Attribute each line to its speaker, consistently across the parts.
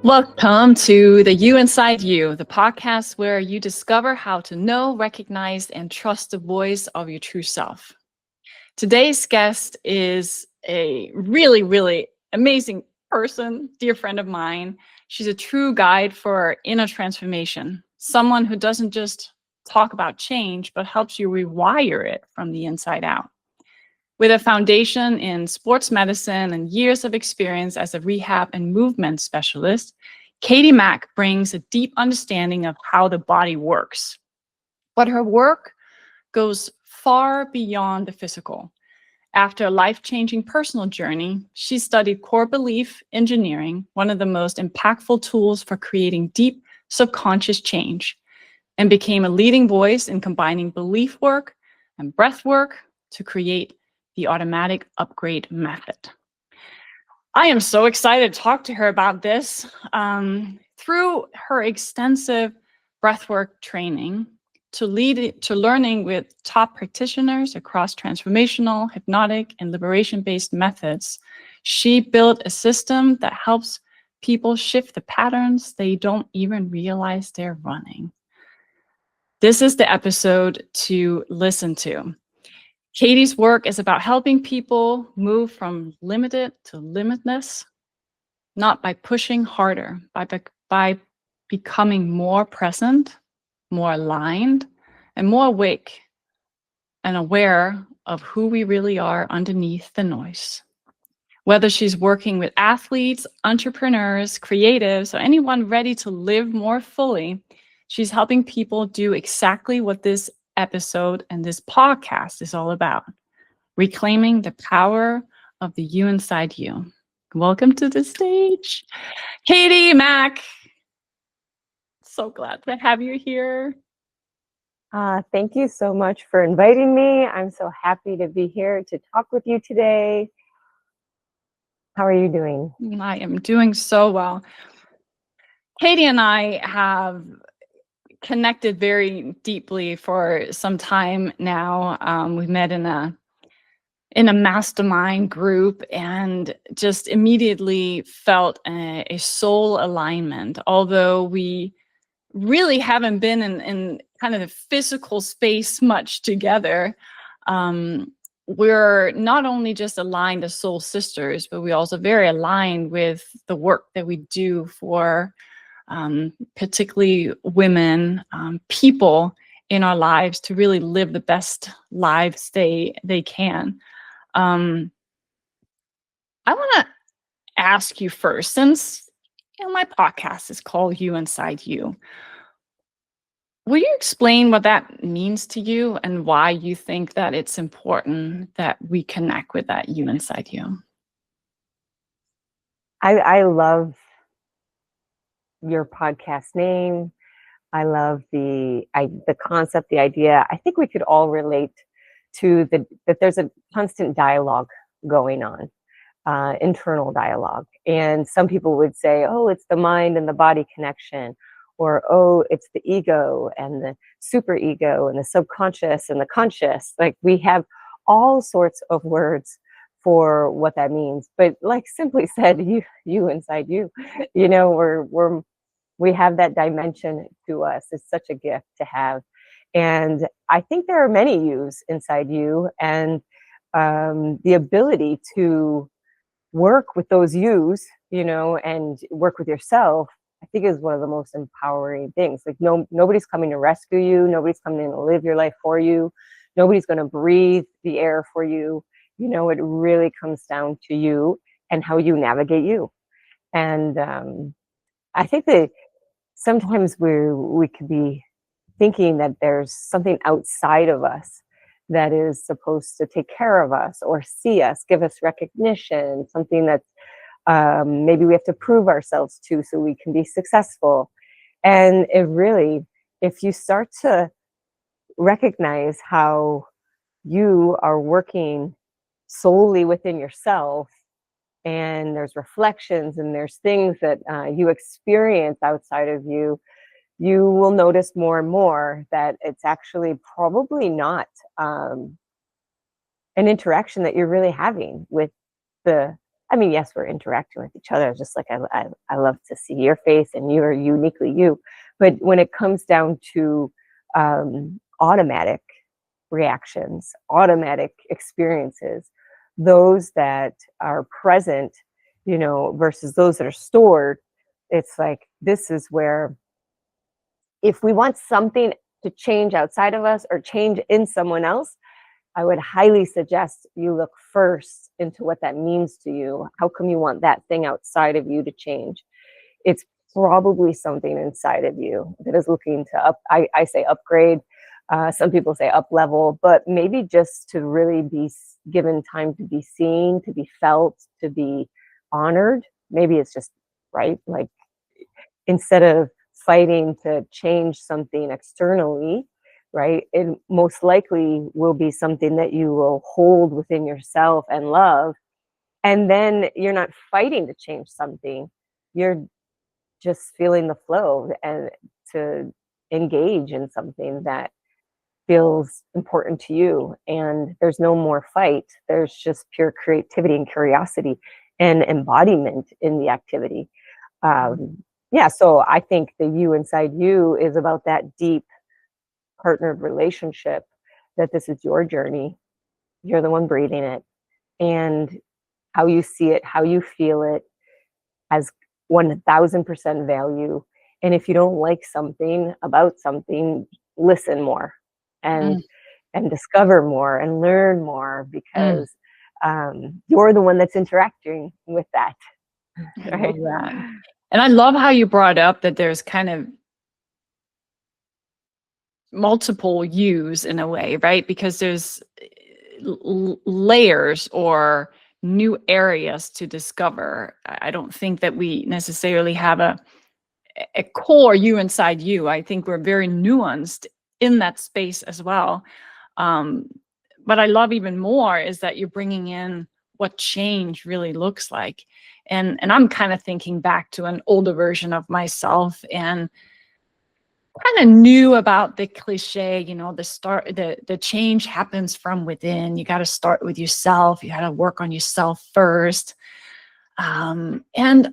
Speaker 1: Welcome to the You Inside You, the podcast where you discover how to know, recognize, and trust the voice of your true self. Today's guest is a really, really amazing person, dear friend of mine. She's a true guide for inner transformation, someone who doesn't just talk about change, but helps you rewire it from the inside out. With a foundation in sports medicine and years of experience as a rehab and movement specialist, Katie Mack brings a deep understanding of how the body works. But her work goes far beyond the physical. After a life-changing personal journey, she studied core belief engineering, one of the most impactful tools for creating deep subconscious change, and became a leading voice in combining belief work and breath work to create the automatic upgrade method. I am so excited to talk to her about this. Through her extensive breathwork training to learning with top practitioners across transformational, hypnotic, and liberation-based methods, she built a system that helps people shift the patterns they don't even realize they're running. This is the episode to listen to. Katie's work is about helping people move from limited to limitless, not by pushing harder, by becoming more present, more aligned, and more awake and aware of who we really are underneath the noise. Whether she's working with athletes, entrepreneurs, creatives, or anyone ready to live more fully, she's helping people do exactly what this episode and this podcast is all about: reclaiming the power of the you inside you. Welcome to the stage, Katie Mack. So glad to have you here.
Speaker 2: Thank you so much for inviting me. I'm so happy to be here to talk with you today. How are you doing?
Speaker 1: I am doing so well. Katie and I have connected very deeply for some time now. We met in a mastermind group and just immediately felt a soul alignment. Although we really haven't been in kind of the physical space much together, we're not only just aligned as soul sisters, but we're also very aligned with the work that we do for particularly women, people in our lives to really live the best lives they can. I want to ask you first, since my podcast is called You Inside You, will you explain what that means to you and why you think that it's important that we connect with that you inside you?
Speaker 2: I love your podcast name. I love the concept, the idea. I think we could all relate to that there's a constant dialogue going on, internal dialogue. And some people would say, oh, it's the mind and the body connection, or, oh, it's the ego and the super ego and the subconscious and the conscious. Like, we have all sorts of words for what that means. But like simply said, you inside you, we have that dimension to us. It's such a gift to have. And I think there are many yous inside you, and the ability to work with those yous, and work with yourself, I think is one of the most empowering things. Like, nobody's coming to rescue you. Nobody's coming to live your life for you. Nobody's going to breathe the air for you. It really comes down to you and how you navigate you. And I think that sometimes we could be thinking that there's something outside of us that is supposed to take care of us or see us, give us recognition, something that's maybe we have to prove ourselves to so we can be successful. And it really, if you start to recognize how you are working solely within yourself, and there's reflections and there's things that you experience outside of you, you will notice more and more that it's actually probably not an interaction that you're really having with the I mean, yes, we're interacting with each other, just like I love to see your face and you're uniquely you. But when it comes down to automatic reactions, automatic experiences, those that are present, versus those that are stored, it's like this is where if we want something to change outside of us or change in someone else, I would highly suggest you look first into what that means to you. How come you want that thing outside of you to change? It's probably something inside of you that is looking to I say upgrade. Some people say up level, but maybe just to really be given time to be seen, to be felt, to be honored. Maybe it's just right. Like instead of fighting to change something externally, right? It most likely will be something that you will hold within yourself and love. And then you're not fighting to change something. You're just feeling the flow and to engage in something that feels important to you. And there's no more fight. There's just pure creativity and curiosity and embodiment in the activity. Yeah, so I think the you inside you is about that deep partnered relationship, that this is your journey. You're the one breathing it. And how you see it, how you feel it has 1000% value. And if you don't like something about something, listen more and
Speaker 1: Mm,
Speaker 2: and discover more and learn more
Speaker 1: mm.
Speaker 2: because you're the one that's interacting with that,
Speaker 1: I
Speaker 2: right?
Speaker 1: love that. And I love how you brought up that there's kind of multiple yous in a way, right? Because there's layers or new areas to discover. I don't think that we necessarily have a core you inside you. I think we're very nuanced in that space as well. Um, but I love even more is that you're bringing in what change really looks like. And I'm kind of thinking back to an older version of myself and kind of knew about the cliche, the change happens from within. You got to start with yourself. You got to work on yourself first. And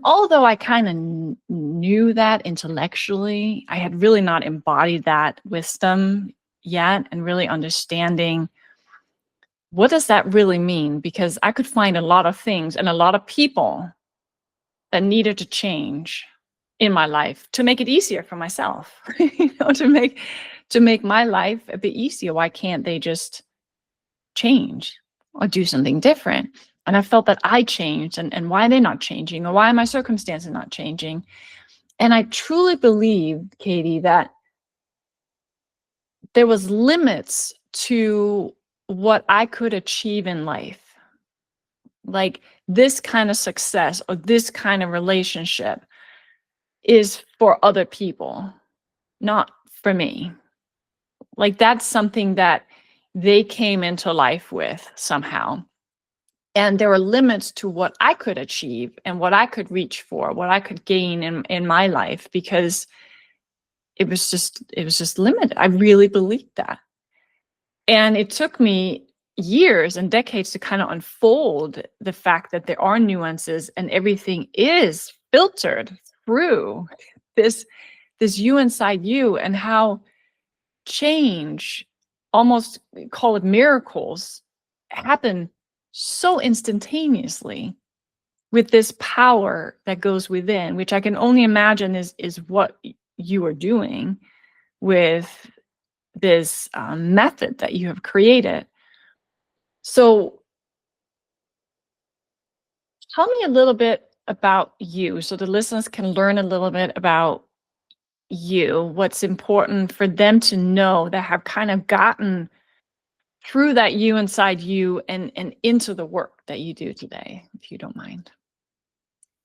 Speaker 1: although I kind of knew that intellectually, I had really not embodied that wisdom yet and really understanding what does that really mean? Because I could find a lot of things and a lot of people that needed to change in my life to make it easier for myself, to make my life a bit easier. Why can't they just change or do something different? And I felt that I changed and why are they not changing or why are my circumstances not changing? And I truly believe, Katie, that there was limits to what I could achieve in life. Like this kind of success or this kind of relationship is for other people, not for me. Like that's something that they came into life with somehow. And there were limits to what I could achieve and what I could reach for, what I could gain in my life because it was just limited. I really believed that. And it took me years and decades to kind of unfold the fact that there are nuances and everything is filtered through this you inside you and how change, almost call it miracles, happen so instantaneously with this power that goes within, which I can only imagine is what you are doing with this method that you have created. So tell me a little bit about you so the listeners can learn a little bit about you, what's important for them to know that have kind of gotten through that you inside you and into the work that you do today, if you don't mind.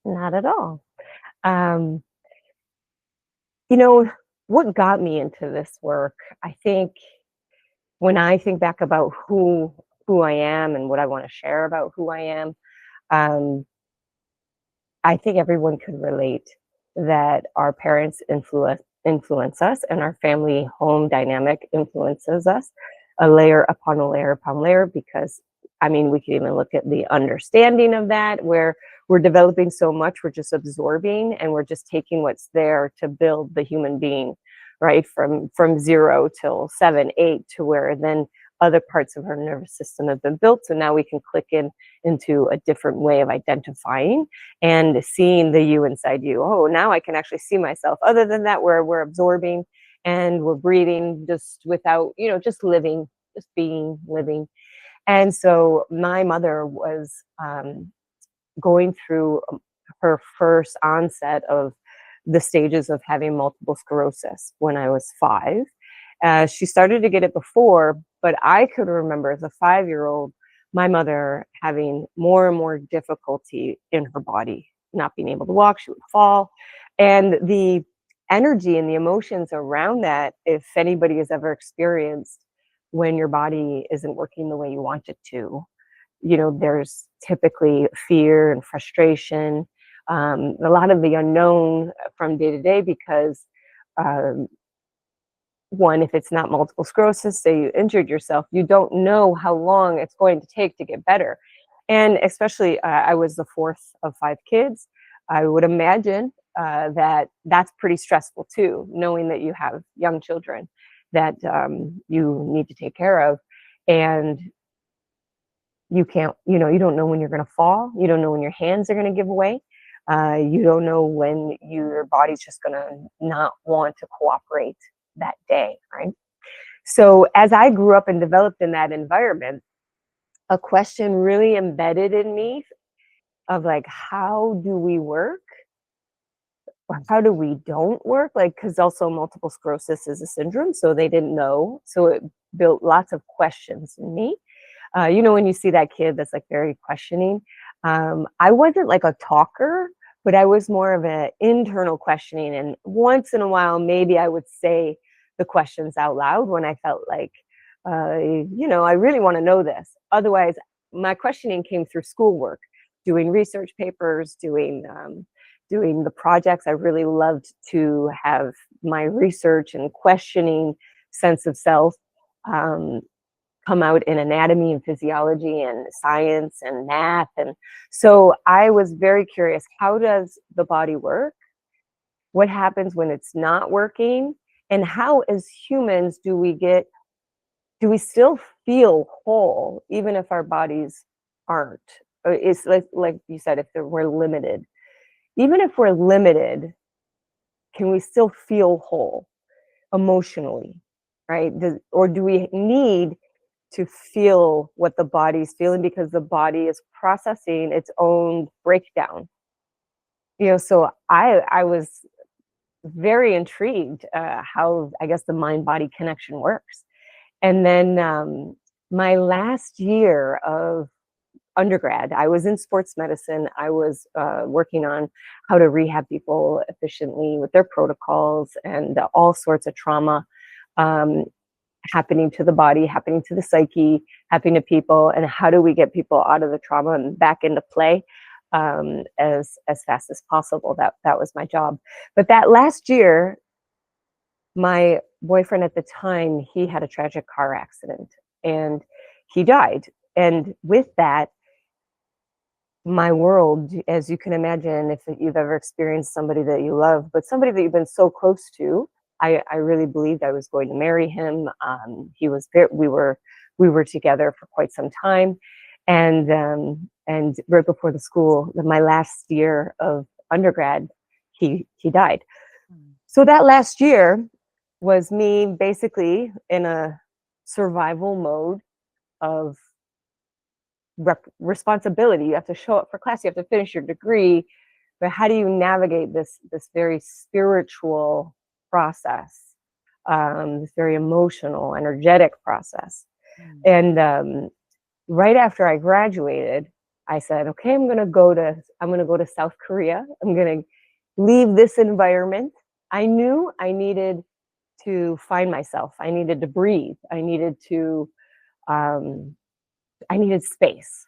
Speaker 2: Not at all. Um, you know, what got me into this work, I think when I think back about who I am and what I want to share about who I am, um, I think everyone could relate that our parents influence us and our family home dynamic influences us a layer upon layer upon layer because I mean, we can even look at the understanding of that, where we're developing so much, we're just absorbing and we're just taking what's there to build the human being, right? From 0 till 7, 8, to where then other parts of our nervous system have been built. So now we can click into a different way of identifying and seeing the you inside you. Oh, now I can actually see myself. Other than that, we're absorbing and we're breathing just without, just living, just being, living. And so my mother was going through her first onset of the stages of having multiple sclerosis when I was 5. She started to get it before, but I could remember as a 5-year-old, my mother having more and more difficulty in her body, not being able to walk. She would fall. And the energy and the emotions around that, if anybody has ever experienced when your body isn't working the way you want it to, there's typically fear and frustration, a lot of the unknown from day to day, because um, one, if it's not multiple sclerosis, say you injured yourself, you don't know how long it's going to take to get better. And especially, I was the 4th of 5 kids. I would imagine that that's pretty stressful too, knowing that you have young children that you need to take care of. And you can't, you don't know when you're going to fall. You don't know when your hands are going to give away. You don't know when your body's just going to not want to cooperate that day, right? So as I grew up and developed in that environment, a question really embedded in me of like, how do we work? Or how do we don't work? Like, because also multiple sclerosis is a syndrome, so they didn't know. So it built lots of questions in me. When you see that kid that's like very questioning, I wasn't like a talker, but I was more of an internal questioning. And once in a while, maybe I would say the questions out loud when I felt like, I really want to know this. Otherwise, my questioning came through schoolwork, doing research papers, doing the projects. I really loved to have my research and questioning sense of self come out in anatomy and physiology and science and math. And so I was very curious, how does the body work? What happens when it's not working? And how, as humans, do we still feel whole even if our bodies aren't? It's like you said, if we're limited. Even if we're limited, can we still feel whole emotionally, right? Or do we need to feel what the body's feeling because the body is processing its own breakdown? So I was very intrigued how, I guess, the mind-body connection works. And then my last year of undergrad, I was in sports medicine. I was working on how to rehab people efficiently with their protocols and all sorts of trauma happening to the body, happening to the psyche, happening to people, and how do we get people out of the trauma and back into play as fast as possible. That was my job. But that last year, my boyfriend at the time, he had a tragic car accident and he died. And with that, my world, as you can imagine, if you've ever experienced somebody that you love, but somebody that you've been so close to, I really believed I was going to marry him. He was we were together for quite some time, and right before my last year of undergrad, he died. So that last year was me basically in a survival mode of responsibility. You have to show up for class, you have to finish your degree, but how do you navigate this very spiritual process, this very emotional, energetic process? And right after I graduated, I said, okay, I'm gonna go to South Korea. I'm gonna leave this environment. I knew I needed to find myself. I needed to breathe. I needed space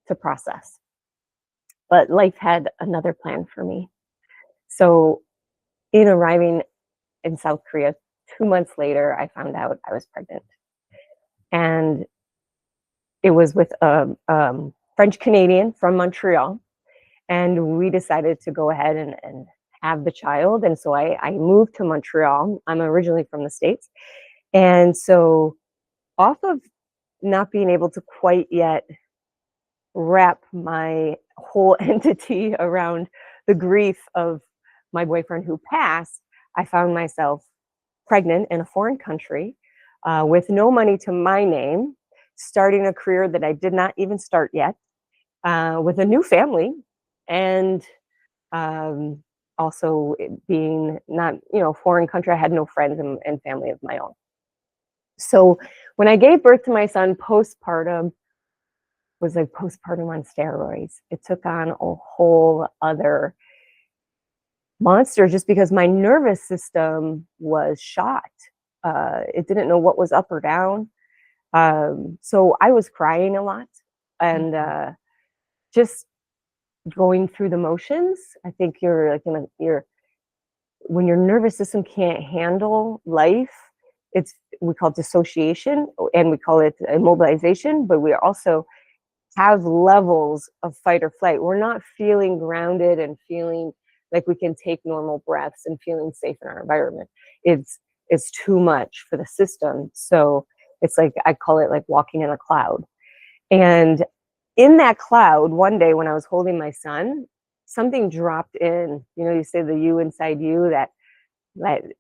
Speaker 2: to process. But life had another plan for me. So in arriving in South Korea, 2 months later, I found out I was pregnant. And it was with a French Canadian from Montreal, and we decided to go ahead and have the child. And so I moved to Montreal. I'm originally from the States. And so, off of not being able to quite yet wrap my whole entity around the grief of my boyfriend who passed, I found myself pregnant in a foreign country with no money to my name, starting a career that I did not even start yet, with a new family, and um, also being not, foreign country. I had no friends and family of my own. So when I gave birth to my son, postpartum was like postpartum on steroids. It took on a whole other monster just because my nervous system was shot. It didn't know what was up or down. So I was crying a lot and just going through the motions. I think you're like when your nervous system can't handle life, we call it dissociation and we call it immobilization, but we also have levels of fight or flight. We're not feeling grounded and feeling like we can take normal breaths and feeling safe in our environment. It's too much for the system. So it's like, I call it like walking in a cloud. And in that cloud, one day when I was holding my son, something dropped in. You say the you inside you, that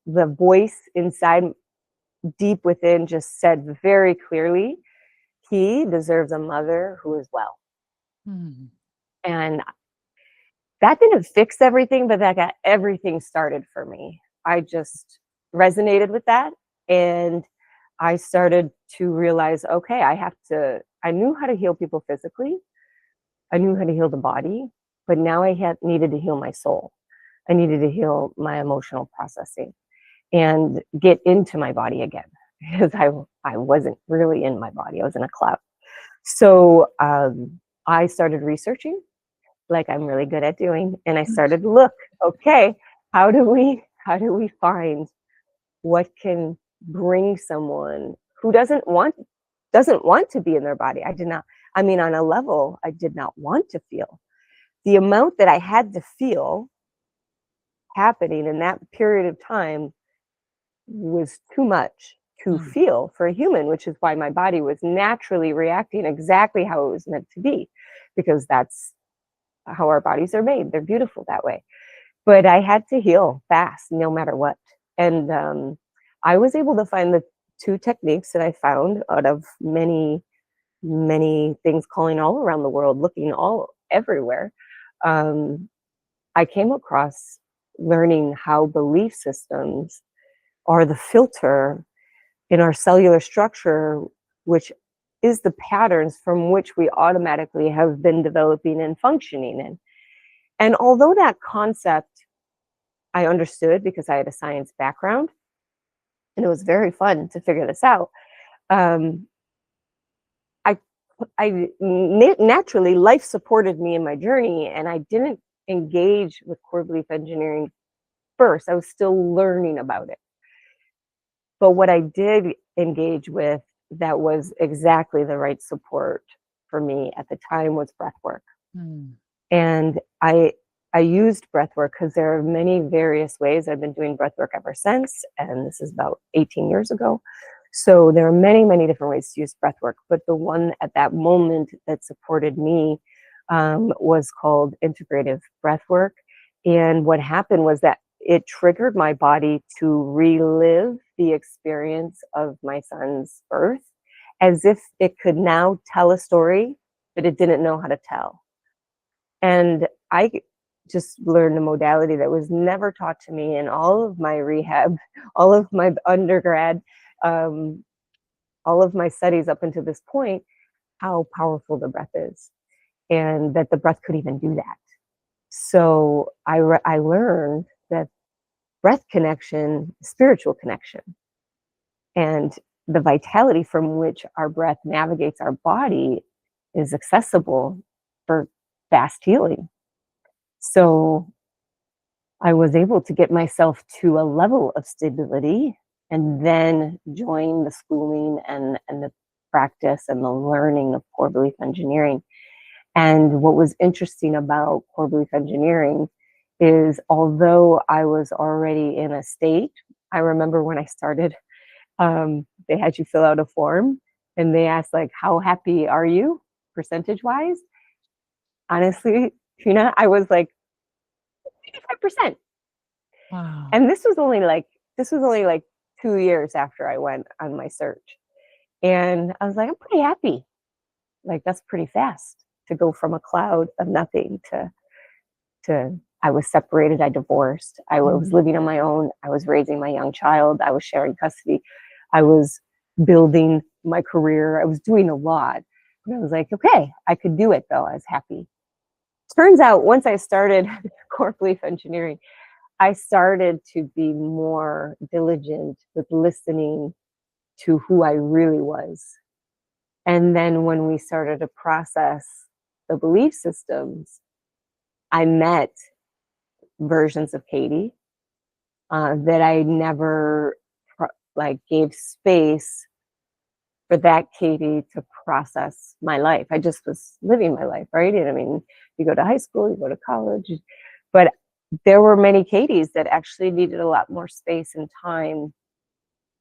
Speaker 2: the voice inside deep within just said very clearly, he deserves a mother who is well. And that didn't fix everything, but that got everything started for me. I just resonated with that. And I started to realize, okay, I knew how to heal people physically. I knew how to heal the body, but now needed to heal my soul. I needed to heal my emotional processing and get into my body again, because I wasn't really in my body. I was in a cloud. So I started researching, like I'm really good at doing, and I started to look, okay, how do we find what can bring someone who doesn't want to be in their body. On a level, I did not want to feel. The amount that I had to feel happening in that period of time was too much to feel for a human, which is why my body was naturally reacting exactly how it was meant to be, because that's how our bodies are made. They're beautiful that way. But I had to heal fast, no matter what. And I was able to find the two techniques that I found out of many, many things calling all around the world, looking all everywhere. I came across learning how belief systems are the filter in our cellular structure, which is the patterns from which we automatically have been developing and functioning in. And although that concept I understood because I had a science background, and it was very fun to figure this out, naturally, life supported me in my journey, and I didn't engage with core belief engineering first. I was still learning about it. But what I did engage with that was exactly the right support for me at the time was breathwork. And I used breathwork because there are many various ways. I've been doing breathwork ever since, and this is about 18 years ago. So there are many, many different ways to use breathwork, but the one at that moment that supported me was called integrative breathwork. And what happened was that it triggered my body to relive the experience of my son's birth as if it could now tell a story that it didn't know how to tell. And I just learned a modality that was never taught to me in all of my rehab, all of my undergrad, all of my studies up until this point, how powerful the breath is, and that the breath could even do that. So I learned that breath connection, spiritual connection, and the vitality from which our breath navigates our body is accessible for fast healing. So I was able to get myself to a level of stability and then join the schooling and the practice and the learning of core belief engineering. And what was interesting about core belief engineering is, although I was already in a state, I remember when I started, they had you fill out a form and they asked, like, how happy are you percentage wise? Honestly, Trina, I was like 85%.
Speaker 1: Wow.
Speaker 2: And this was only like 2 years after I went on my search. And I was like, I'm pretty happy. Like, that's pretty fast to go from a cloud of nothing to I was separated, I divorced, I was living on my own, I was raising my young child, I was sharing custody, I was building my career, I was doing a lot. And I was like, okay, I could do it though. I was happy. Turns out once I started core belief engineering, I started to be more diligent with listening to who I really was. And then when we started to process the belief systems, I met versions of Katie that I never like gave space for that Katie to process my life. I just was living my life, right? And I mean, you go to high school, you go to college, but there were many Katies that actually needed a lot more space and time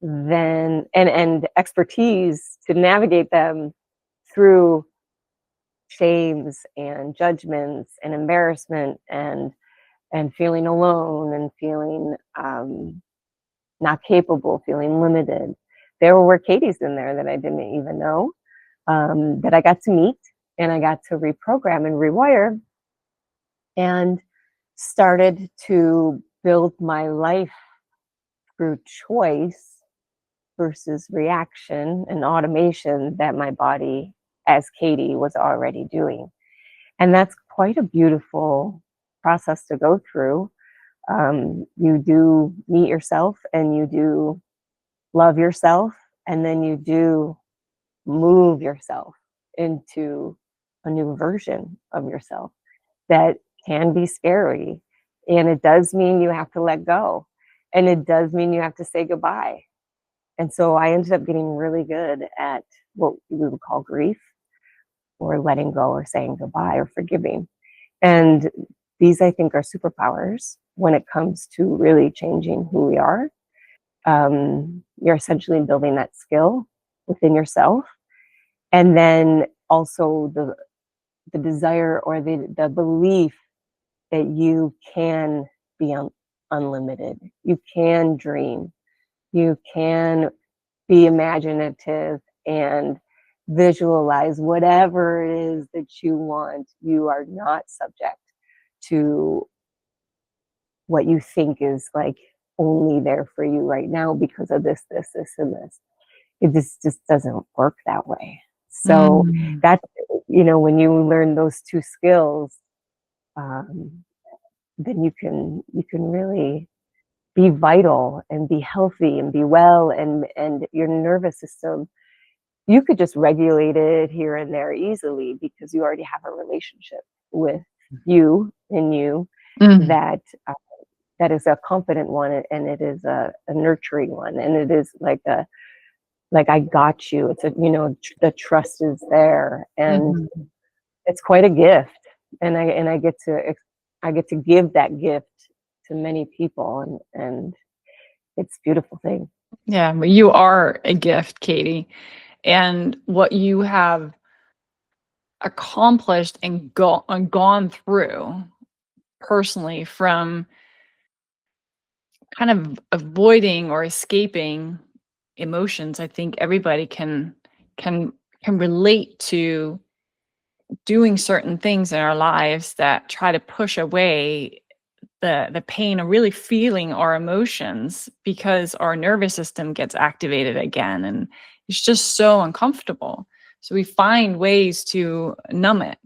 Speaker 2: than and expertise to navigate them through shames and judgments and embarrassment and feeling alone and feeling not capable, feeling limited. There were Katies in there that I didn't even know, that I got to meet and I got to reprogram and rewire and started to build my life through choice versus reaction and automation that my body as Katie was already doing. And that's quite a beautiful process to go through. You do meet yourself and you do love yourself, and then you do move yourself into a new version of yourself that can be scary. And it does mean you have to let go. And it does mean you have to say goodbye. And so I ended up getting really good at what we would call grief, or letting go, or saying goodbye, or forgiving. And these, I think, are superpowers when it comes to really changing who we are. You're essentially building that skill within yourself. And then also the desire, or the belief that you can be unlimited. You can dream. You can be imaginative and visualize whatever it is that you want. You are not subject to what you think is like only there for you right now because of this, and this. It just doesn't work that way. So that, when you learn those two skills, then you can really be vital and be healthy and be well, and your nervous system, you could just regulate it here and there easily because you already have a relationship with you and you that that is a confident one, and it is a nurturing one, and it is like I got you. It's the trust is there, and it's quite a gift, and I get to give that gift to many people, and it's a beautiful thing.
Speaker 1: Yeah, but you are a gift, Katie. And what you have accomplished and gone through personally, from kind of avoiding or escaping emotions, I think everybody can relate to doing certain things in our lives that try to push away the pain, or really feeling our emotions, because our nervous system gets activated again, and it's just so uncomfortable. So we find ways to numb it,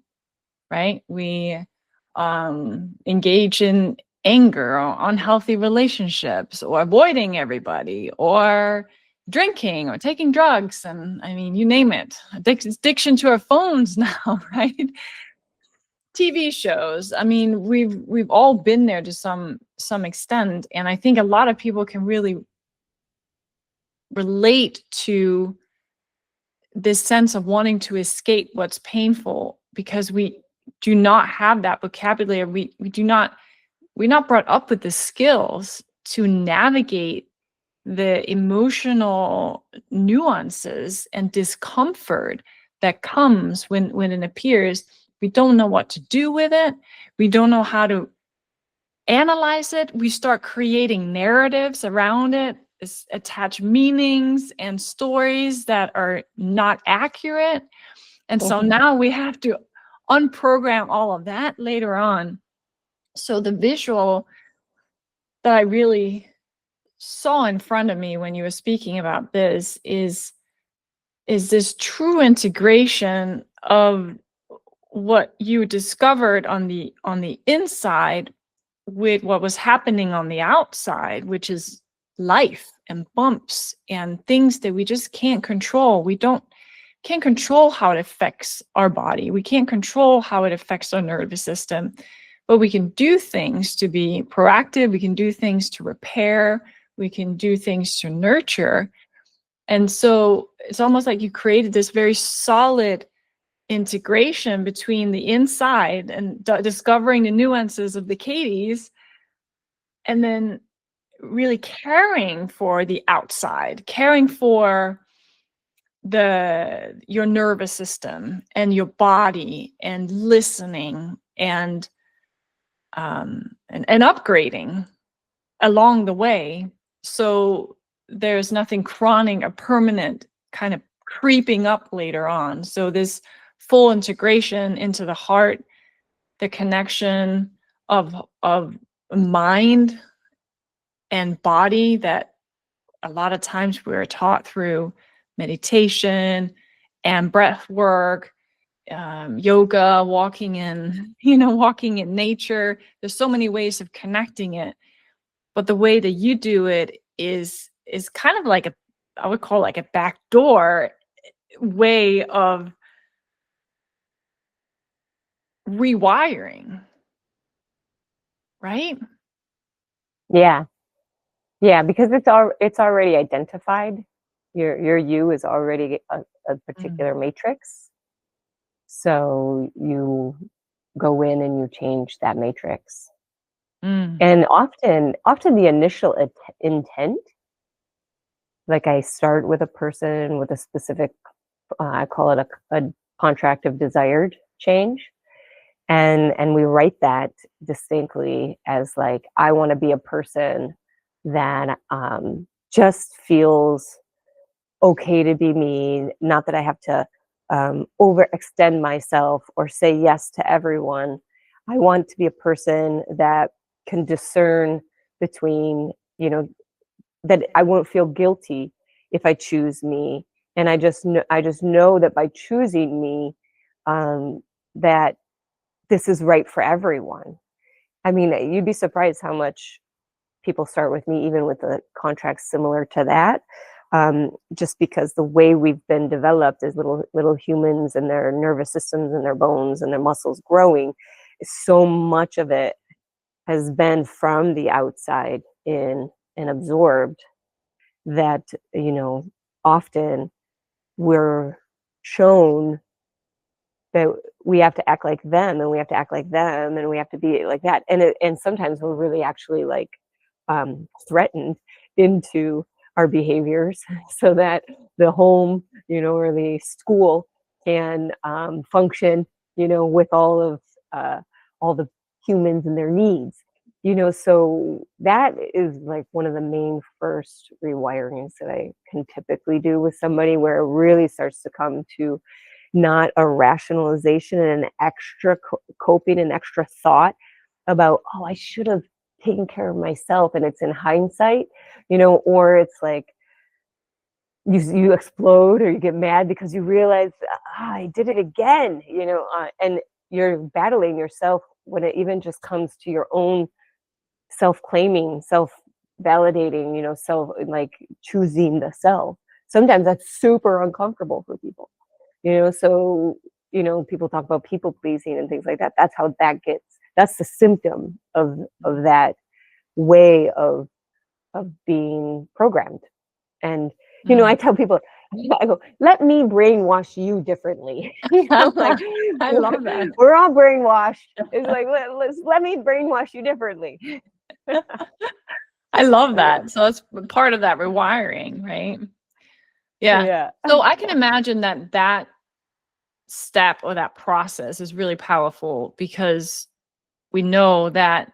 Speaker 1: right? We engage in anger, or unhealthy relationships, or avoiding everybody, or drinking, or taking drugs, and I mean, you name it. Addiction to our phones now, right? TV shows. I mean, we've all been there to some extent, and I think a lot of people can really relate to this sense of wanting to escape what's painful, because we do not have that vocabulary. We're not brought up with the skills to navigate the emotional nuances and discomfort that comes when it appears. We don't know what to do with it. We don't know how to analyze it. We start creating narratives around it, attach meanings and stories that are not accurate. And so now we have to unprogram all of that later on. So the visual that I really saw in front of me when you were speaking about this is this true integration of what you discovered on the inside with what was happening on the outside, which is life and bumps and things that we just can't control. We can't control how it affects our body. We can't control how it affects our nervous system, but we can do things to be proactive. We can do things to repair. We can do things to nurture. And so it's almost like you created this very solid integration between the inside and discovering the nuances of the Katies, and then really caring for the outside, caring for your nervous system and your body, and listening and upgrading along the way. So there's nothing chronic or permanent kind of creeping up later on. So this full integration into the heart, the connection of mind and body that a lot of times we're taught through meditation and breath work, yoga, walking in nature. There's so many ways of connecting it, but the way that you do it is kind of like I would call like a backdoor way of rewiring, right?
Speaker 2: Yeah. Because it's already identified. Your you is already a particular matrix. So you go in and you change that matrix. And often the initial intent, like I start with a person with a specific, I call it a contract of desired change. And we write that distinctly as like, I want to be a person that just feels okay to be me, not that I have to overextend myself or say yes to everyone. I want to be a person that can discern between, that I won't feel guilty if I choose me. And I just know that by choosing me, that this is right for everyone. I mean, you'd be surprised how much people start with me, even with the contracts similar to that, just because the way we've been developed as little humans, and their nervous systems and their bones and their muscles growing, so much of it has been from the outside in and absorbed, that often we're shown that we have to act like them, and we have to act like them, and we have to be like that, and sometimes we're really actually like threatened into our behaviors so that the home, or the school can function, with all the humans and their needs, so that is like one of the main first rewirings that I can typically do with somebody, where it really starts to come to not a rationalization and an extra coping and extra thought about, oh, I should have taken care of myself, and it's in hindsight, or it's like you explode or you get mad because you realize, I did it again, and you're battling yourself when it even just comes to your own self-claiming, self-validating, self, like choosing the self. Sometimes that's super uncomfortable for people, so people talk about people pleasing and things like that. That's how that's the symptom of that way of being programmed. And I tell people, I go, let me brainwash you differently. Like,
Speaker 1: I love that.
Speaker 2: we're all brainwashed. It's like, let me brainwash you differently.
Speaker 1: I love that. So it's part of that rewiring, right? Yeah.
Speaker 2: Yeah.
Speaker 1: So I can imagine that that step or that process is really powerful, because we know that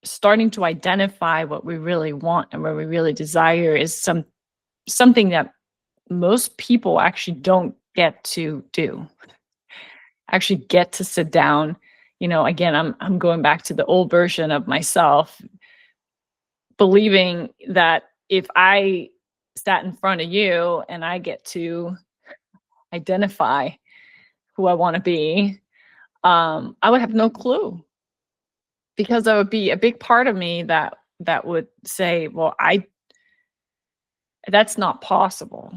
Speaker 1: starting to identify what we really want and what we really desire is something that most people actually don't get to do. Actually get to sit down. Again, I'm going back to the old version of myself, believing that if I sat in front of you and I get to identify who I want to be, I would have no clue, because there would be a big part of me that would say, well, that's not possible,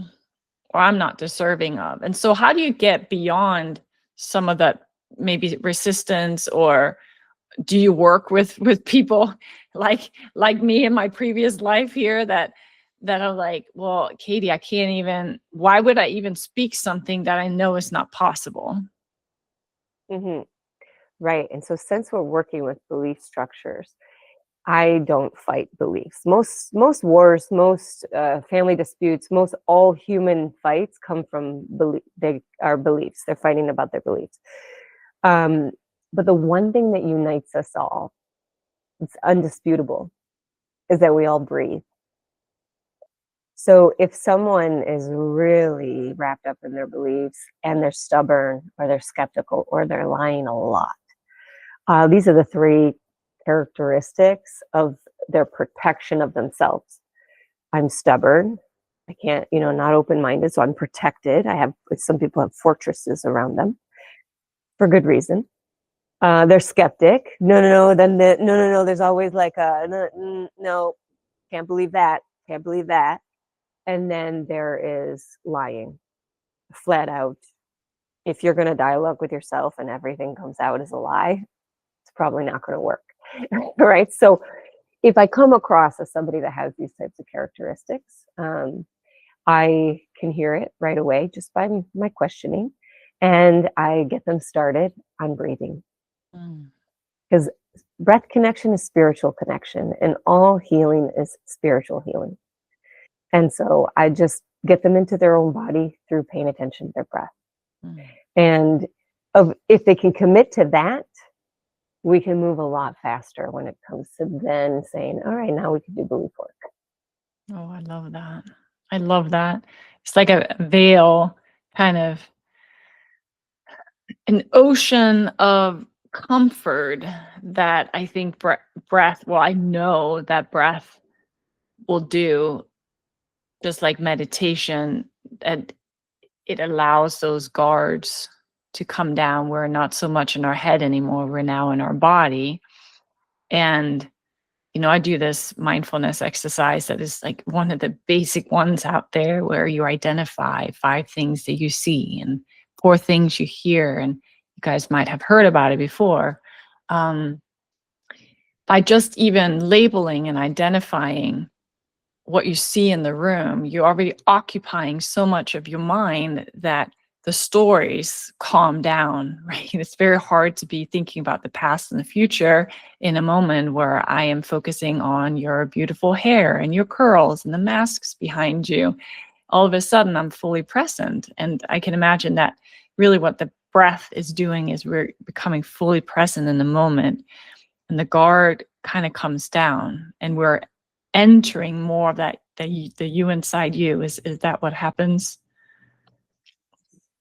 Speaker 1: or I'm not deserving of. And so how do you get beyond some of that maybe resistance, or do you work with people like me in my previous life here that are like, well, Katie, I can't even, why would I even speak something that I know is not possible?
Speaker 2: Hmm. Right. And so since we're working with belief structures, I don't fight beliefs. Most wars, most family disputes, most all human fights come from they are beliefs. They're fighting about their beliefs. Um, but the one thing that unites us all, it's undisputable, is that we all breathe. So if someone is really wrapped up in their beliefs and they're stubborn or they're skeptical or they're lying a lot, these are the three characteristics of their protection of themselves. I'm stubborn. I can't, not open-minded, so I'm protected. Some people have fortresses around them for good reason. They're skeptic. No, no, no. Then no, no, no. There's always like a no, no, can't believe that. Can't believe that. And then there is lying, flat out. If you're going to dialogue with yourself and everything comes out as a lie, it's probably not going to work. Right. So if I come across as somebody that has these types of characteristics, I can hear it right away just by my questioning, and I get them started on breathing. Because breath connection is spiritual connection, and all healing is spiritual healing. And so I just get them into their own body through paying attention to their breath. And if they can commit to that, we can move a lot faster when it comes to then saying, all right, now we can do belief work.
Speaker 1: Oh, I love that. I love that. It's like a veil, kind of an ocean of comfort that I think breath, well, I know that breath will do, just like meditation, and it allows those guards to come down. We're not so much in our head anymore. We're now in our body. And I do this mindfulness exercise that is like one of the basic ones out there, where you identify 5 things that you see and 4 things you hear. And you guys might have heard about it before. By just even labeling and identifying what you see in the room, you're already occupying so much of your mind that the stories calm down, right? It's very hard to be thinking about the past and the future in a moment where I am focusing on your beautiful hair and your curls and the masks behind you. All of a sudden, I'm fully present. And I can imagine that really what the breath is doing is we're becoming fully present in the moment. And the guard kind of comes down, and we're entering more of that, the you inside you. Is that what happens?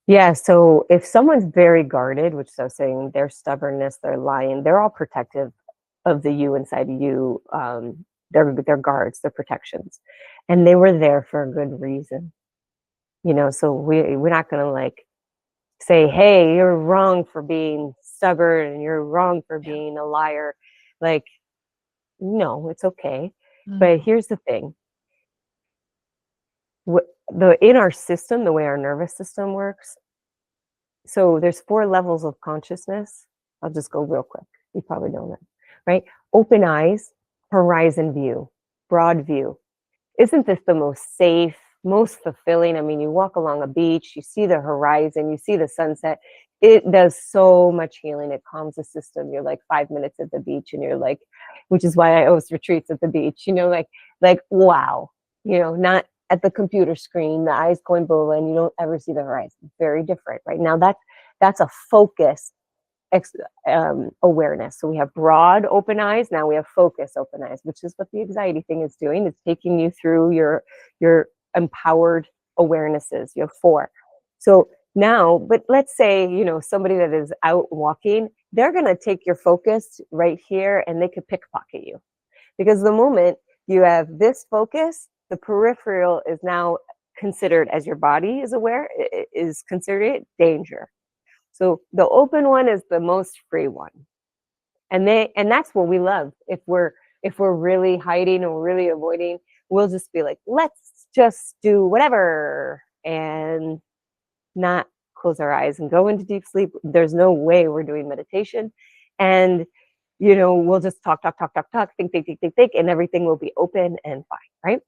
Speaker 2: Yeah, so if someone's very guarded, which I was saying, their stubbornness, their lying, they're all protective of the you inside you. They're guards, they're protections, and they were there for a good reason. So we're not going to like say, "Hey, you're wrong for being stubborn, and you're wrong for being a liar." Like, no, it's okay. But here's the thing: in our system, the way our nervous system works. So there's 4 levels of consciousness. I'll just go real quick. You probably know that, right? Open eyes, horizon view, broad view. Isn't this the most safe, most fulfilling. I mean, you walk along a beach, you see the horizon, you see the sunset. It does so much healing. It calms the system. You're like 5 minutes at the beach and you're like, which is why I host retreats at the beach, like, wow, not at the computer screen, the eyes going blue and you don't ever see the horizon. Very different, right? Now that's a focus awareness. So we have broad open eyes. Now we have focus open eyes, which is what the anxiety thing is doing. It's taking you through your empowered awarenesses. You have 4. So now, but let's say, somebody that is out walking, they're going to take your focus right here and they could pickpocket you. Because the moment you have this focus, the peripheral is now considered, as your body is aware, is considered danger. So the open one is the most free one. And that's what we love. If we're really hiding or really avoiding, we'll just be like, let's just do whatever and not close our eyes and go into deep sleep. There's no way we're doing meditation. And we'll just talk, think, and everything will be open and fine, right?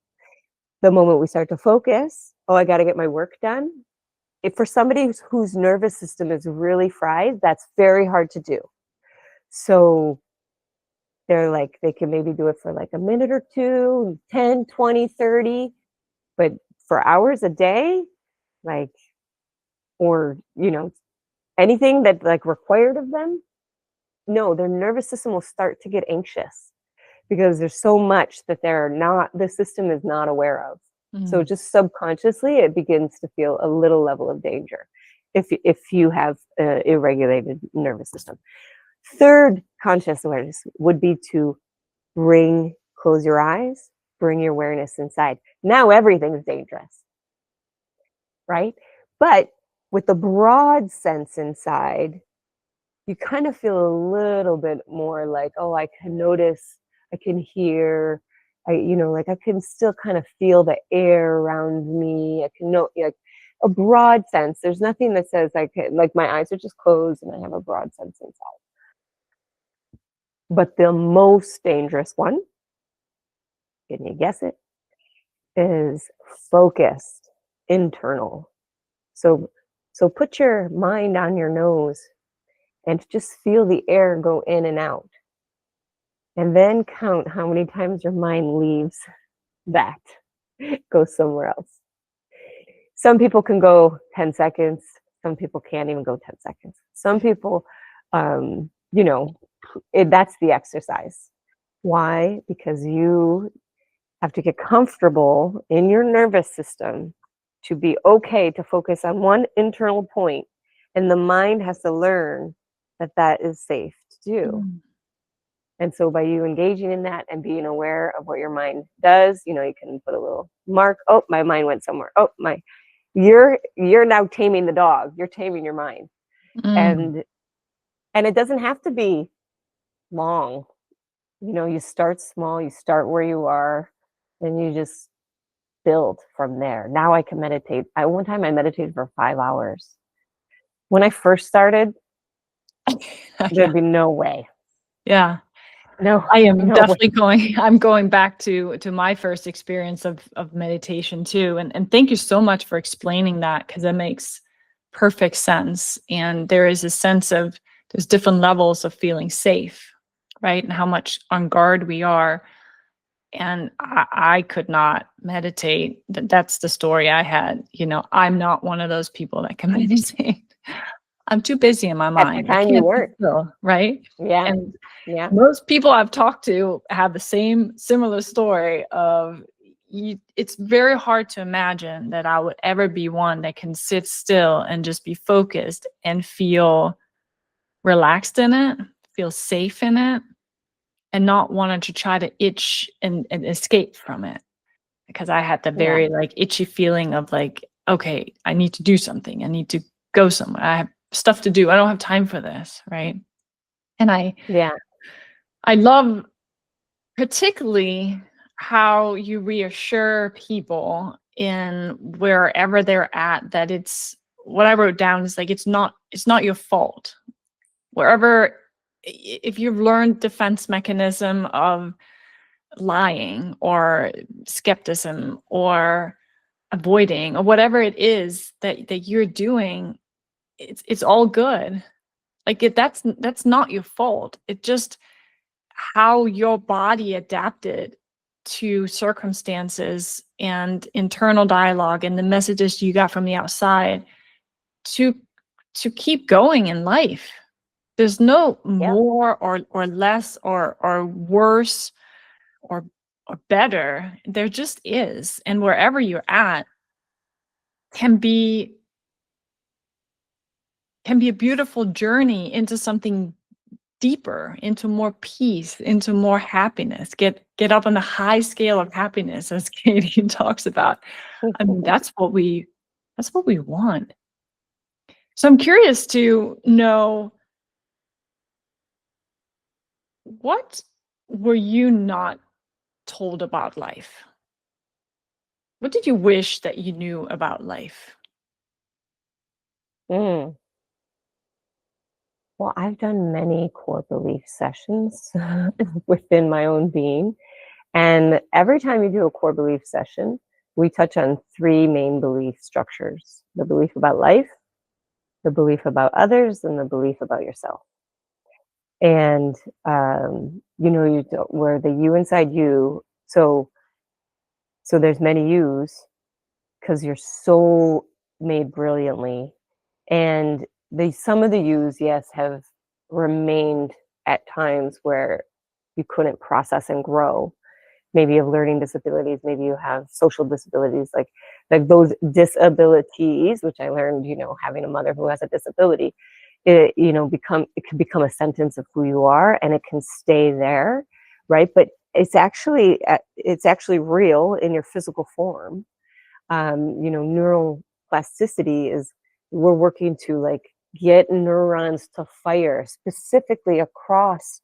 Speaker 2: The moment we start to focus, I got to get my work done. If for somebody whose nervous system is really fried, that's very hard to do. So they're like, they can maybe do it for like a minute or two, 10, 20, 30, but for hours a day, like, or, anything that like required of them, no, their nervous system will start to get anxious because there's so much that the system is not aware of. So just subconsciously, it begins to feel a little level of danger if you have an irregulated nervous system. Third conscious awareness would be to close your eyes, bring your awareness inside. Now everything's dangerous, right? But with the broad sense inside, you kind of feel a little bit more like, I can notice, I can hear, I can still kind of feel the air around me. I can know, like a broad sense. There's nothing that says like my eyes are just closed and I have a broad sense inside. But the most dangerous one, can you guess it, is focused, internal. So put your mind on your nose and just feel the air go in and out. And then count how many times your mind leaves that, goes somewhere else. Some people can go 10 seconds. Some people can't even go 10 seconds. Some people, that's the exercise. Why? Because you have to get comfortable in your nervous system to be okay to focus on one internal point. And the mind has to learn that is safe to do. And so by you engaging in that and being aware of what your mind does, you can put a little mark. Oh, my mind went somewhere. Oh, you're now taming the dog. You're taming your mind. And it doesn't have to be long. You start small, you start where you are, and you just build from there. Now I can meditate. One time I meditated for 5 hours. When I first started, there'd be no way.
Speaker 1: Yeah.
Speaker 2: No,
Speaker 1: I am
Speaker 2: definitely
Speaker 1: I'm going back to my first experience of meditation too. And thank you so much for explaining that, because it makes perfect sense. And there is a sense of, there's different levels of feeling safe, right? And how much on guard we are. And I could not meditate. That's the story I had. I'm not one of those people that can meditate. I'm too busy in my mind.
Speaker 2: At the time you weren't.
Speaker 1: Still, right?
Speaker 2: Yeah.
Speaker 1: And
Speaker 2: yeah.
Speaker 1: Most people I've talked to have the similar story of, it's very hard to imagine that I would ever be one that can sit still and just be focused and feel relaxed in it, feel safe in it, and not wanting to try to itch and escape from it. Because I had the very like itchy feeling of like, okay, I need to do something. I need to go somewhere. I have stuff to do. I don't have time for this, right? And I love particularly how you reassure people in wherever they're at, that it's, what I wrote down is like, it's not your fault. Wherever, if you've learned defense mechanism of lying or skepticism or avoiding, or whatever it is that you're doing, it's all good. Like that's not your fault. It's just how your body adapted to circumstances and internal dialogue and the messages you got from the outside to keep going in life. There's no
Speaker 2: Yeah.
Speaker 1: more or less or worse or better. There just is. And wherever you're at can be a beautiful journey into something deeper, into more peace, into more happiness. Get up on the high scale of happiness, as Katie talks about. I mean, that's what we want. So I'm curious to know, what were you not told about life? What did you wish that you knew about life?
Speaker 2: Mm. Well, I've done many core belief sessions within my own being. And every time you do a core belief session, we touch on three main belief structures: the belief about life, the belief about others, and the belief about yourself. And, where the you inside you, so there's many yous because you're so made brilliantly. And some of the yous, yes, have remained at times where you couldn't process and grow. Maybe you have learning disabilities, maybe you have social disabilities, like those disabilities, which I learned, having a mother who has a disability, it can become a sentence of who you are, and it can stay there, right? But it's actually real in your physical form. Neural plasticity is, we're working to like get neurons to fire specifically across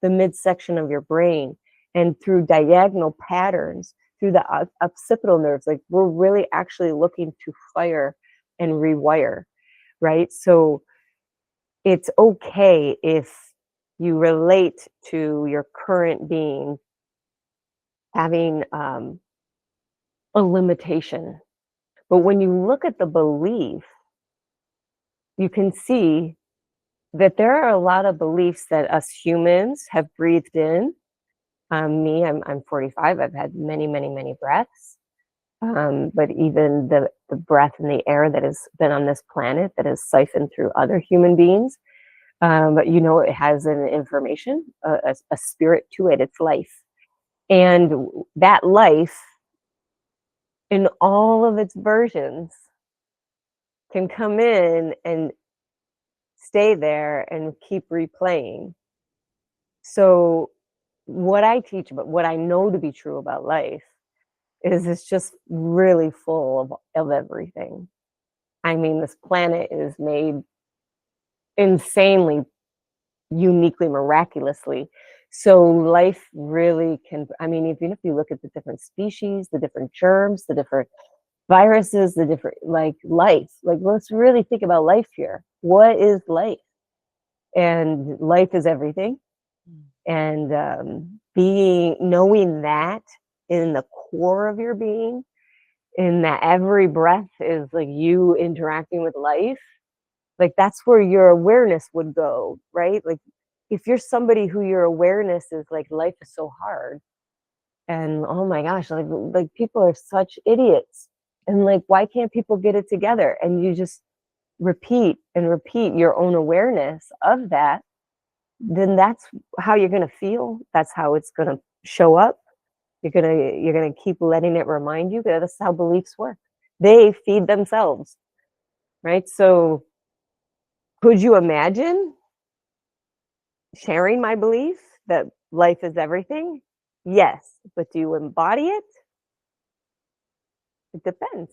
Speaker 2: the midsection of your brain and through diagonal patterns through the occipital nerves. Like, we're really actually looking to fire and rewire, right? So it's okay if you relate to your current being having a limitation. But when you look at the belief, you can see that there are a lot of beliefs that us humans have breathed in. I'm 45. I've had many, many, many breaths. But even the breath and the air that has been on this planet, that is siphoned through other human beings, but it has an information, a spirit to it. It's life. And that life, in all of its versions, can come in and stay there and keep replaying. So what I teach, but what I know to be true about life, is it's just really full of everything. I mean, this planet is made insanely, uniquely, miraculously. So life really can, I mean, even if you look at the different species, the different germs, the different viruses, the different, like, life, like, let's really think about life here. What is life? And life is everything. And knowing that in the core of your being, in that every breath is like you interacting with life, like that's where your awareness would go, right? Like, if you're somebody who your awareness is like, life is so hard, and oh my gosh, like people are such idiots, and like, why can't people get it together? And you just repeat and repeat your own awareness of that, then that's how you're going to feel. That's how it's going to show up. You're gonna keep letting it remind you. That's how beliefs work. They feed themselves, right? So could you imagine sharing my belief that life is everything? Yes. But do you embody it? It depends.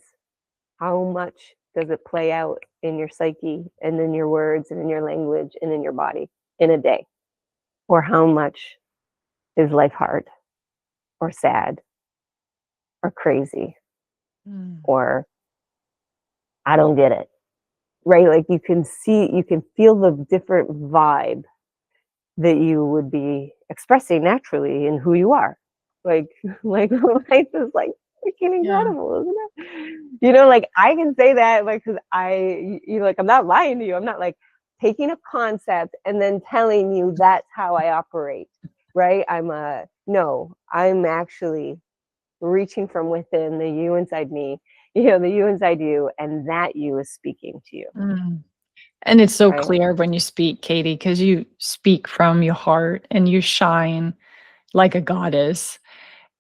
Speaker 2: How much does it play out in your psyche and in your words and in your language and in your body in a day? Or how much is life hard or sad or crazy or I don't get it, right? Like, you can feel the different vibe that you would be expressing naturally in who you are. Like, like life is like, freaking
Speaker 1: Yeah.
Speaker 2: incredible, isn't it? You know, like I can say that, like, because like, I'm not lying to you. I'm not like taking a concept and then telling you that's how I operate, right? No, I'm actually reaching from within the you inside me, the you inside you, and that you is speaking to you,
Speaker 1: Mm. And it's so
Speaker 2: right?
Speaker 1: clear when you speak, Katie, because you speak from your heart and you shine like a goddess.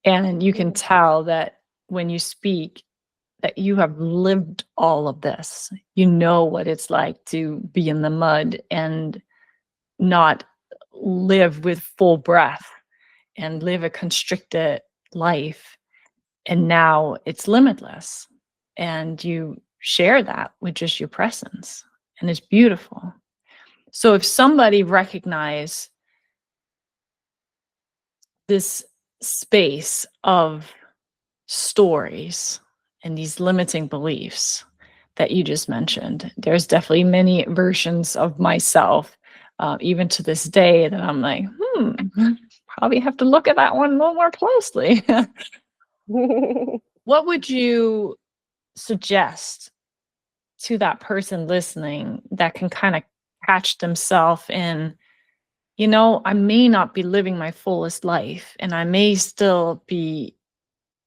Speaker 1: And you can
Speaker 2: Mm.
Speaker 1: tell that when you speak, that you have lived all of this. You know what it's like to be in the mud and not live with full breath and live a constricted life. And now it's limitless. And you share that with just your presence. And it's beautiful. So if somebody recognize this space of stories and these limiting beliefs that you just mentioned, there's definitely many versions of myself, even to this day, that I'm like, probably have to look at that one a little more closely. What would you suggest to that person listening that can kind of catch themselves in, I may not be living my fullest life and I may still be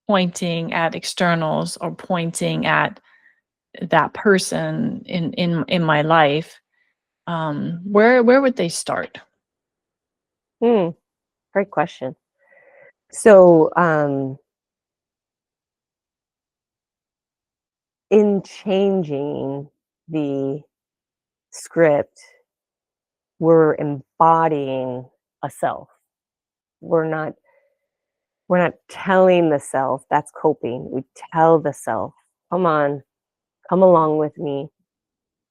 Speaker 1: pointing at externals or pointing at that person in my life? Where would they start?
Speaker 2: Hmm, great question. So, in changing the script, we're embodying a self. We're not we're not telling the self that's coping. We tell the self, come on, come along with me.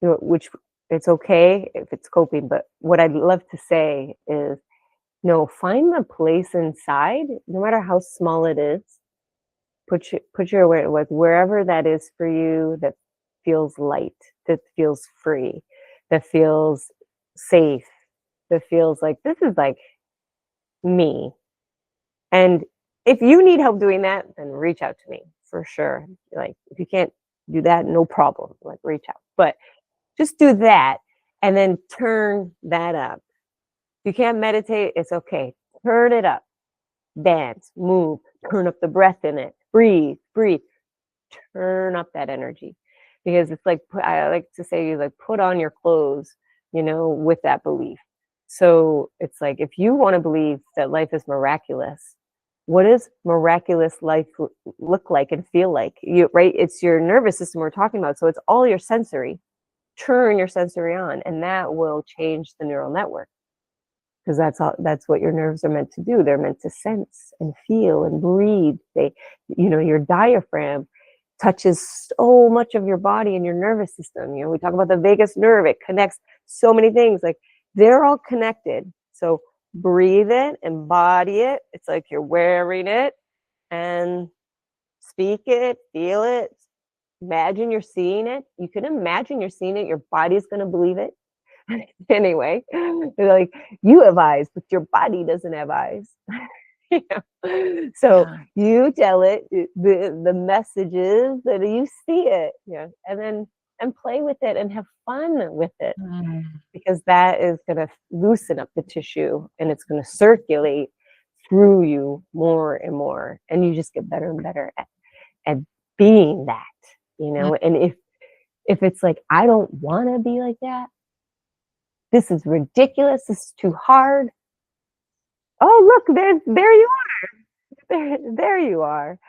Speaker 2: Which it's okay if it's coping, but what I'd love to say is no, find the place inside, no matter how small it is. Put your aware, like wherever that is for you, that feels light, that feels free, that feels safe, that feels like this is like me. And if you need help doing that, then reach out to me for sure. Like if you can't do that, no problem. Like reach out. But just do that and then turn that up. If you can't meditate, it's okay. Turn it up. Dance, move, turn up the breath in it. Breathe, breathe. Turn up that energy. Because it's like, I like to say, you like put on your clothes, with that belief. So it's like, if you want to believe that life is miraculous, what does miraculous life look like and feel like? Right? It's your nervous system we're talking about. So it's all your sensory. Turn your sensory on, and that will change the neural network. Because that's what your nerves are meant to do. They're meant to sense and feel and breathe. Your diaphragm touches so much of your body and your nervous system. We talk about the vagus nerve. It connects so many things. Like they're all connected. So breathe it, embody it. It's like you're wearing it, and speak it, feel it. Imagine you're seeing it. You can imagine you're seeing it. Your body's going to believe it. Anyway, they're like, you have eyes, but your body doesn't have eyes. So
Speaker 1: Yeah.
Speaker 2: you tell it the messages that you see it, and play with it and have fun with it,
Speaker 1: Mm.
Speaker 2: because that is going to loosen up the tissue and it's going to circulate through you more and more, and you just get better and better at being that,
Speaker 1: Mm.
Speaker 2: and if it's like, I don't want to be like that, this is ridiculous, this is too hard. Oh, look, there you are. There you are.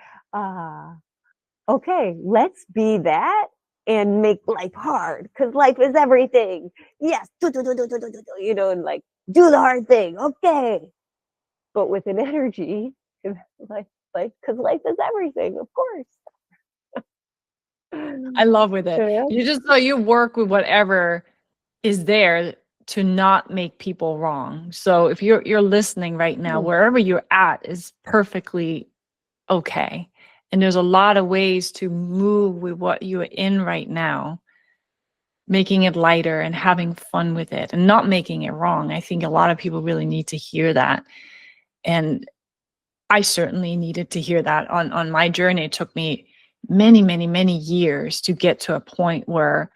Speaker 2: Okay, let's be that and make life hard, because life is everything. Yes, and like do the hard thing. Okay, but with an energy, because life is everything, of course.
Speaker 1: I love with it.
Speaker 2: Yeah.
Speaker 1: You work with whatever is there to not make people wrong. So if you're listening right now, wherever you're at is perfectly okay. And there's a lot of ways to move with what you're in right now, making it lighter and having fun with it and not making it wrong. I think a lot of people really need to hear that. And I certainly needed to hear that on my journey. It took me many, many, many years to get to a point where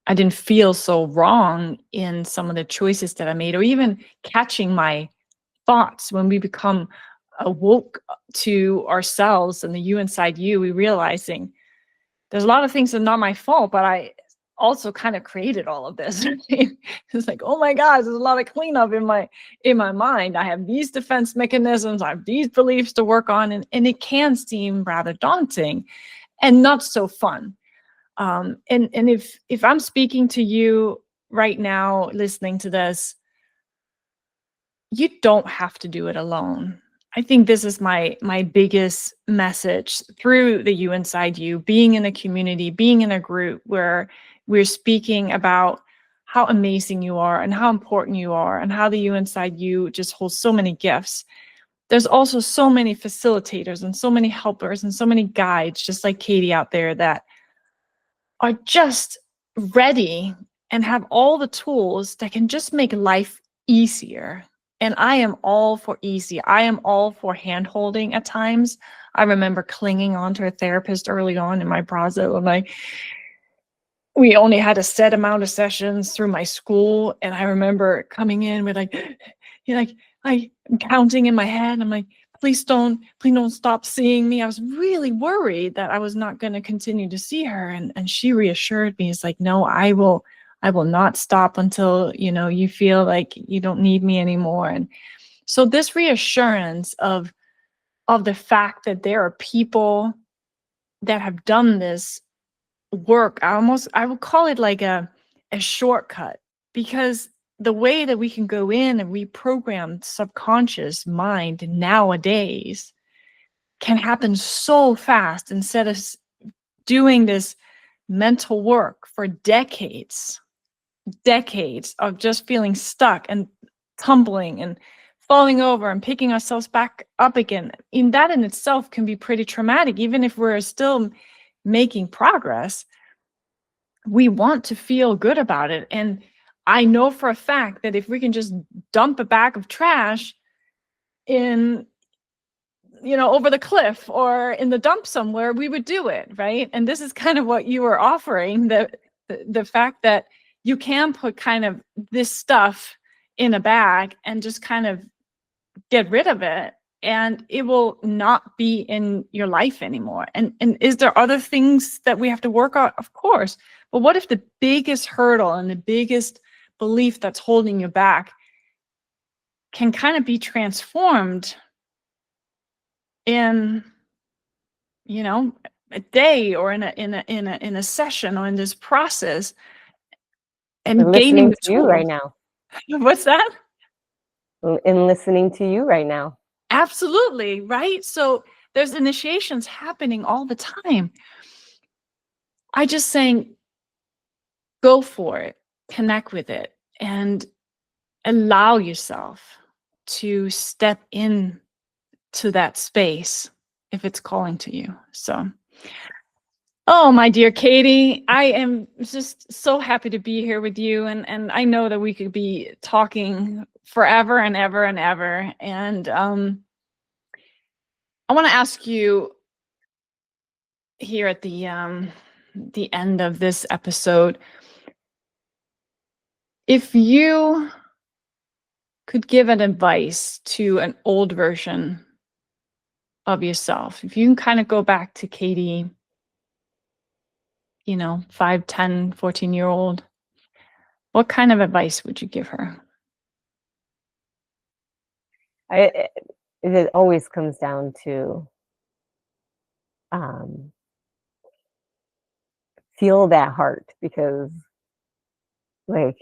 Speaker 1: I didn't feel so wrong in some of the choices that I made, or even catching my thoughts. When we become awoke to ourselves and the you inside you, we realizing there's a lot of things that are not my fault, but I also kind of created all of this. It's like, oh my gosh, there's a lot of cleanup in my mind. I have these defense mechanisms, I have these beliefs to work on, and it can seem rather daunting and not so fun. And if I'm speaking to you right now, listening to this, you don't have to do it alone. I think this is my biggest message through the you inside you, being in a community, being in a group where we're speaking about how amazing you are and how important you are and how the you inside you just holds so many gifts. There's also so many facilitators and so many helpers and so many guides, just like Katie out there, that are just ready and have all the tools that can just make life easier. And I am all for easy. I am all for hand holding at times. I remember clinging onto a therapist early on in my process when we only had a set amount of sessions through my school. And I remember coming in with I'm counting in my head. I'm like, please don't stop seeing me. I was really worried that I was not going to continue to see her. And she reassured me. It's like, no, I will not stop until, you feel like you don't need me anymore. And so this reassurance of the fact that there are people that have done this work, I would call it like a shortcut, because the way that we can go in and reprogram subconscious mind nowadays can happen so fast, instead of doing this mental work for decades of just feeling stuck and tumbling and falling over and picking ourselves back up again. That in itself can be pretty traumatic. Even if we're still making progress, we want to feel good about it. And I know for a fact that if we can just dump a bag of trash in, over the cliff or in the dump somewhere, we would do it, right? And this is kind of what you were offering, the fact that you can put kind of this stuff in a bag and just kind of get rid of it, and it will not be in your life anymore. And is there other things that we have to work on? Of course. But what if the biggest hurdle and the biggest belief that's holding you back can kind of be transformed in, a day, or in a session, or in this process, and gaining the
Speaker 2: to you
Speaker 1: tools
Speaker 2: right now.
Speaker 1: What's that?
Speaker 2: In listening to you right now.
Speaker 1: Absolutely, right? So there's initiations happening all the time. I just saying, go for it, connect with it, and allow yourself to step in to that space if it's calling to you. So, oh, my dear Katie, I am just so happy to be here with you. And I know that we could be talking forever and ever and ever. And I want to ask you here at the end of this episode, if you could give an advice to an old version of yourself, if you can kind of go back to Katie, 5, 10, 14-year-old, what kind of advice would you give her?
Speaker 2: It always comes down to feel that heart, because like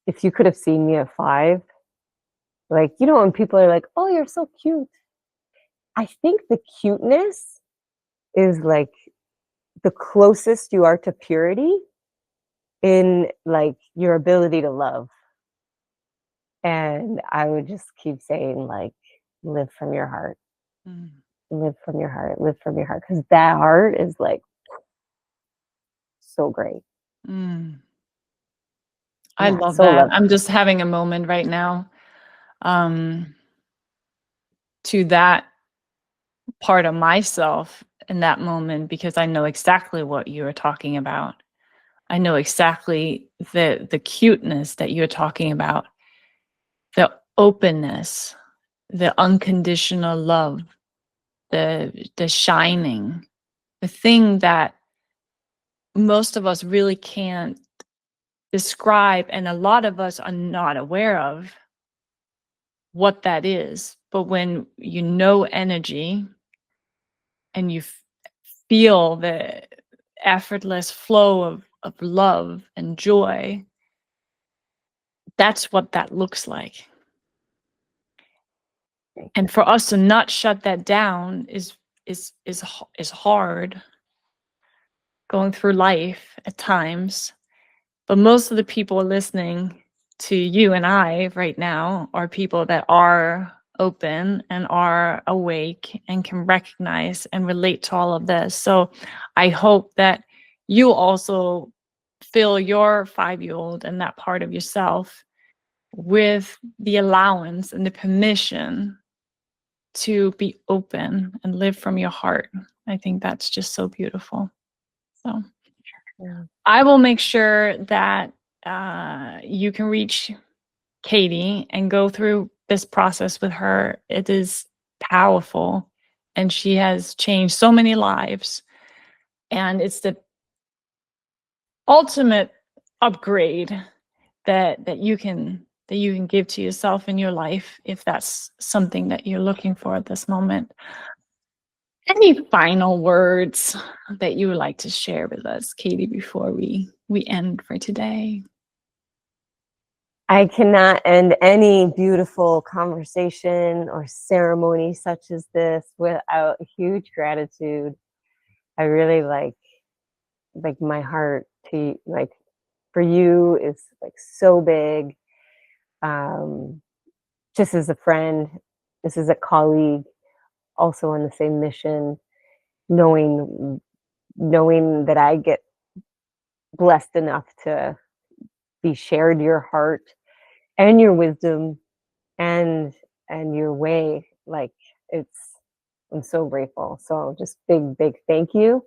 Speaker 2: if you could have seen me at 5, like, when people are like, oh, you're so cute, I think the cuteness is like the closest you are to purity in like your ability to love. And I would just keep saying, like, live from your heart. Live from your heart, live from your heart, because that heart is like so great.
Speaker 1: I
Speaker 2: Yeah,
Speaker 1: love
Speaker 2: so
Speaker 1: that.
Speaker 2: lovely.
Speaker 1: I'm just having a moment right now to that part of myself in that moment, because I know exactly what you are talking about. I know exactly the cuteness that you're talking about, the openness, the unconditional love, the shining, the thing that most of us really can't describe, and a lot of us are not aware of what that is. But when you know energy and you feel the effortless flow of love and joy, that's what that looks like. And for us to not shut that down is hard going through life at times. But most of the people listening to you and I right now are people that are open and are awake and can recognize and relate to all of this. So I hope that you also fill your 5-year-old and that part of yourself with the allowance and the permission to be open and live from your heart. I think that's just so beautiful. So
Speaker 2: Yeah.
Speaker 1: I will make sure that you can reach Katie and go through this process with her. It is powerful, and she has changed so many lives. And it's the ultimate upgrade that you can give to yourself in your life, if that's something that you're looking for at this moment. Any final words that you would like to share with us, Katie, before we end for today?
Speaker 2: I cannot end any beautiful conversation or ceremony such as this without huge gratitude. I really like my heart to like for you is like so big. Just as a friend, this is a colleague, also on the same mission, knowing that I get blessed enough to be shared your heart and your wisdom and your way. Like I'm so grateful. So just big thank you.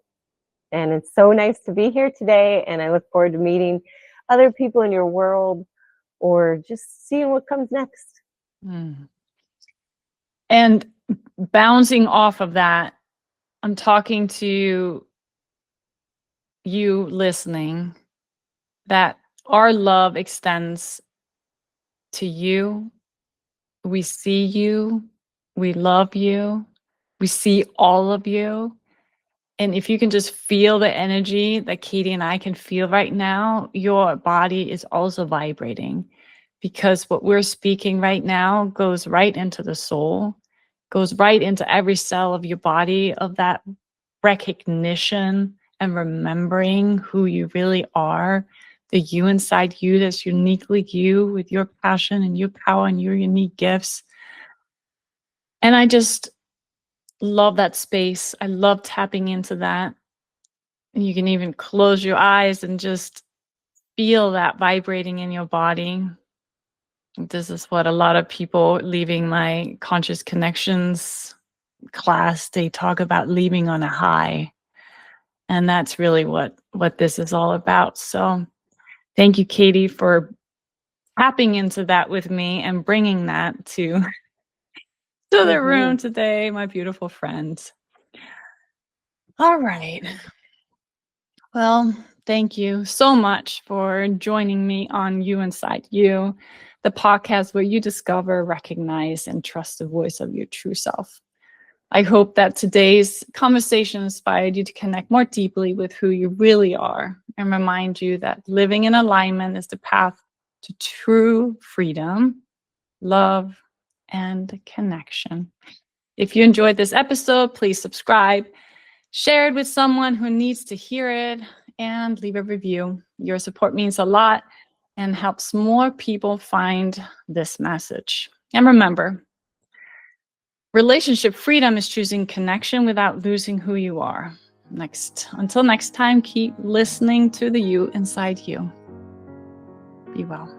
Speaker 2: And it's so nice to be here today. And I look forward to meeting other people in your world or just seeing what comes next.
Speaker 1: Mm. And bouncing off of that, I'm talking to you listening, that our love extends to you. We see you. We love you. We see all of you. And if you can just feel the energy that Katie and I can feel right now, your body is also vibrating, because what we're speaking right now goes right into the soul, goes right into every cell of your body, of that recognition and remembering who you really are, the you inside you that's uniquely you, with your passion and your power and your unique gifts. And I just love that space. I love tapping into that. And you can even close your eyes and just feel that vibrating in your body. This is what a lot of people leaving my conscious connections class, they talk about leaving on a high. And that's really what this is all about. So thank you, Katie, for tapping into that with me and bringing that to the room today, my beautiful friends. All right. Well, thank you so much for joining me on You Inside You, the podcast where you discover, recognize, and trust the voice of your true self. I hope that today's conversation inspired you to connect more deeply with who you really are, and remind you that living in alignment is the path to true freedom, love, and connection. If you enjoyed this episode, please subscribe, share it with someone who needs to hear it, and leave a review. Your support means a lot and helps more people find this message. And remember, relationship freedom is choosing connection without losing who you are. Until next time, keep listening to the you inside you. Be well.